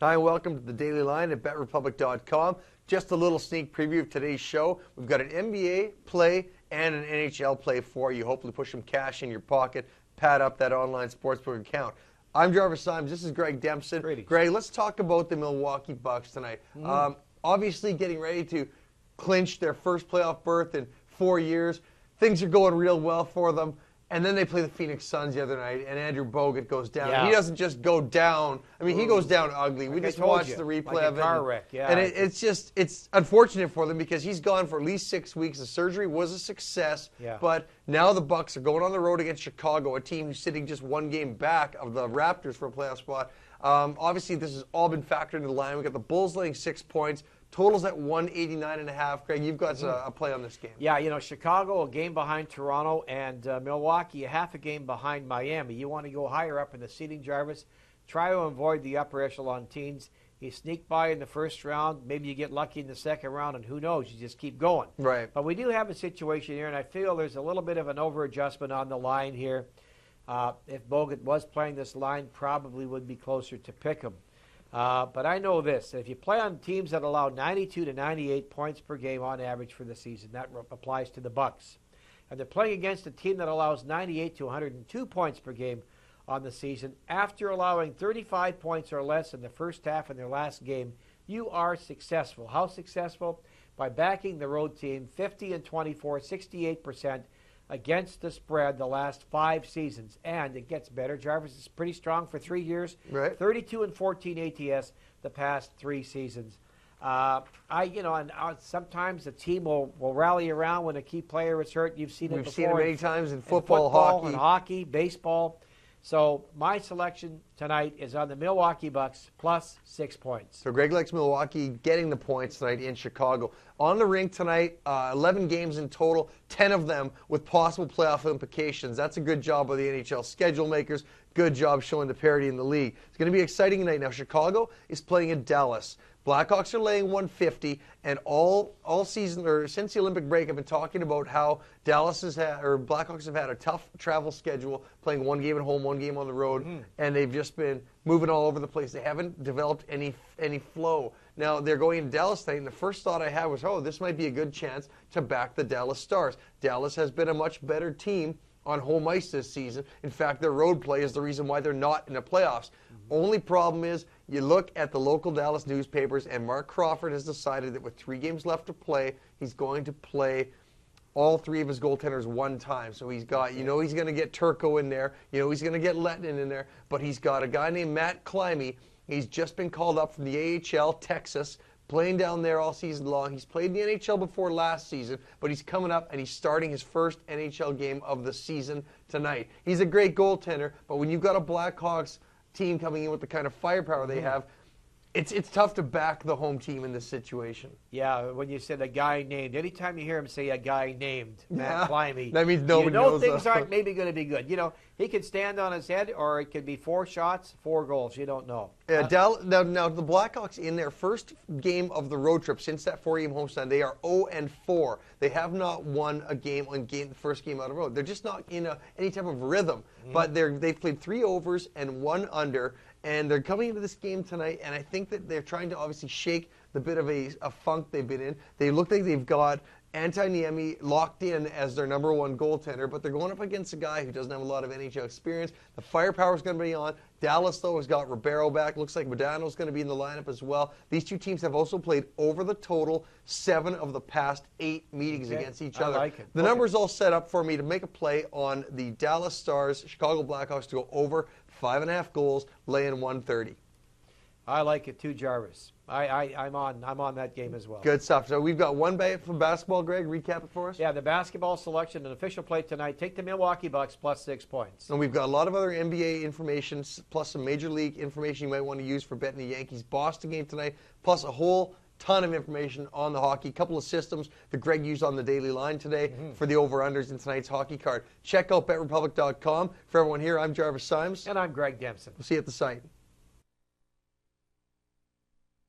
Hi, and welcome to the Daily Line at BetRepublic.com. Just a little sneak preview of today's show. We've got an NBA play and an NHL play for you. Hopefully push some cash in your pocket, pad up that online sportsbook account. I'm Jarvis Symes. This is Greg Dempson. Greetings. Greg, let's talk about the Milwaukee Bucks tonight. Obviously getting ready to clinch their first playoff berth in 4 years. Things are going real well for them. And then they play the Phoenix Suns the other night, and Andrew Bogut goes down. Yeah. He doesn't just go down. I mean, he goes down ugly. We just watched the replay of it. Car wreck, yeah. And it's unfortunate for them because he's gone for at least 6 weeks. The surgery was a success. Yeah. But now the Bucks are going on the road against Chicago, a team who's sitting just one game back of the Raptors for a playoff spot. Obviously, this has all been factored into the line. We've got the Bulls laying 6 points. Totals at 189.5. Greg, you've got a play on this game. Yeah, you know, Chicago a game behind Toronto, and Milwaukee a half a game behind Miami. You want to go higher up in the seeding, Jarvis. Try to avoid the upper echelon teams. You sneak by in the first round. Maybe you get lucky in the second round, and who knows? You just keep going. Right. But we do have a situation here, and I feel there's a little bit of an over-adjustment on the line here. If Bogut was playing this line, probably would be closer to pick him. But I know this. If you play on teams that allow 92 to 98 points per game on average for the season, that applies to the Bucks. And they're playing against a team that allows 98 to 102 points per game on the season. After allowing 35 points or less in the first half in their last game, you are successful. How successful? By backing the road team 50 and 24, 68% against the spread the last 5 seasons. And it gets better. Jarvis is pretty strong for 3 years. Right. 32 and 14 ATS the past 3 seasons. Sometimes the team will rally around when a key player is hurt. You've seen it We've before. seen it many times in football, hockey. and hockey, baseball. So my selection tonight is on the Milwaukee Bucks plus 6 points. So Greg likes Milwaukee getting the points tonight in Chicago. On the rink tonight, 11 games in total, 10 of them with possible playoff implications. That's a good job by the NHL schedule makers. Good job showing the parity in the league. It's going to be exciting tonight. Now, Chicago is playing in Dallas. Blackhawks are laying 150, and all season, or since the Olympic break, I've been talking about how Blackhawks have had a tough travel schedule, playing one game at home, one game on the road, and they've just been moving all over the place. They haven't developed any flow. Now, they're going to Dallas tonight, and the first thought I had was, this might be a good chance to back the Dallas Stars. Dallas has been a much better team on home ice this season. In fact, their road play is the reason why they're not in the playoffs. Only problem is you look at the local Dallas newspapers, and Mark Crawford has decided that with 3 games left to play, he's going to play all 3 of his goaltenders one time. So he's got, he's going to get Turco in there. He's going to get Lettinen in there. But he's got a guy named Matt Climie. He's just been called up from the AHL, Texas, playing down there all season long. He's played in the NHL before last season, but he's coming up and he's starting his first NHL game of the season tonight. He's a great goaltender, but when you've got a Blackhawks team coming in with the kind of firepower they have, it's tough to back the home team in this situation. Yeah, when you said a guy named, anytime you hear him say a guy named Matt Climie, that means nobody knows things aren't maybe going to be good. He could stand on his head, or it could be 4 shots, 4 goals. You don't know. Now the Blackhawks, in their first game of the road trip since that 4-game homestand, they are 0-4. They have not won a game on the first game out of the road. They're just not in any type of rhythm. But they've played 3 overs and 1 under, and they're coming into this game tonight, and I think that they're trying to obviously shake the bit of a funk they've been in. They look like they've got Antti Niemi locked in as their number 1 goaltender, but they're going up against a guy who doesn't have a lot of NHL experience. The firepower is going to be on. Dallas, though, has got Ribeiro back. Looks like Modano's going to be in the lineup as well. These 2 teams have also played over the total 7 of the past 8 meetings against each other. I like it. The number's all set up for me to make a play on the Dallas Stars, Chicago Blackhawks to go over 5.5 goals, laying 130. I like it too, Jarvis. I'm on that game as well. Good stuff. So we've got one bet from basketball. Greg, recap it for us. Yeah, the basketball selection and official play tonight. Take the Milwaukee Bucks plus 6 points. And we've got a lot of other NBA information, plus some Major League information you might want to use for betting the Yankees-Boston game tonight, plus a whole ton of information on the hockey. A couple of systems that Greg used on the Daily Line today for the over-unders in tonight's hockey card. Check out BetRepublic.com. For everyone here, I'm Jarvis Symes. And I'm Greg Dempson. We'll see you at the site.